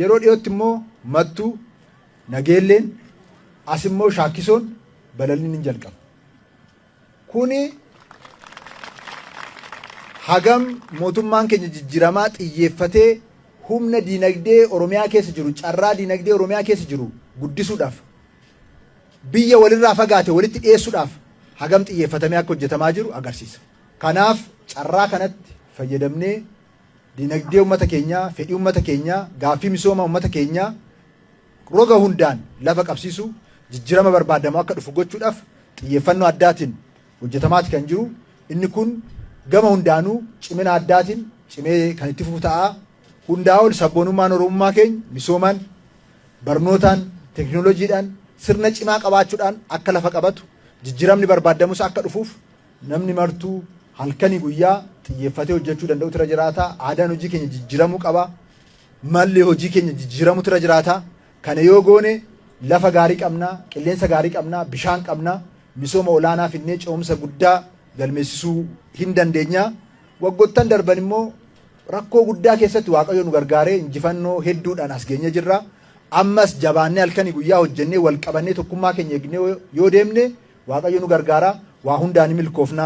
yeroo dhiyootti immoo mattuu nageelleen as immoo shaakkisoon balalliin hin jalqabu. Kuni hagam mootummaan keenya jijjiiramaa xiyyeeffatee humna diinagdee Oromiyaa keessa jiru carraa diinagdee Oromiyaa keessa jiru guddisuudhaaf biyya walirraa fagaate walitti dhiyeessuudhaaf hagam xiyyeeffatamee akka hojjetamaa jiru agarsiisa. Kanaaf carraa kanatti fayyadamnee diinagdee uummata keenyaa, fedhii uummata keenyaa, gaaffii misooma uummata keenyaa roga hundaan lafa qabsiisu jijjiirama barbaadamu akka dhufu gochuudhaaf xiyyeeffannoo addaatiin hojjetamaati kan jiru. Inni kun gama hundaanuu cimina addaatiin cimee kan itti fufu ta'a. Hundaa ol sabboonummaan Oromummaa keenya misoomaan, barnootaan, teknooloojiidhaan sirna cimaa qabaachuudhaan akka lafa qabatu jijjiiramni barbaadamus akka dhufuuf namni martuu halkanii guyyaa xiyyeeffatee hojjechuu danda'u tira jiraata. Aadaan hojii keenya jijjiiramuu qaba. Malli hojii keenya jijjiiramuu tira jiraata. Kana yoo goone lafa gaarii qabna, qilleensa gaarii qabna, bishaan qabna, misooma olaanaa finnee ce'umsa guddaa galmeessisuu hin dandeenya. Waggoottan darban immoo rakkoo guddaa keessatti Waaqayyo nu gargaaree injifannoo hedduudhaan as geenye jirra. Ammas jabaannee halkanii guyyaa hojjennee wal qabannee tokkummaa keenya eegnee yoo deemne Waaqayyo nu gargaara. Waa hundaan milkoofna.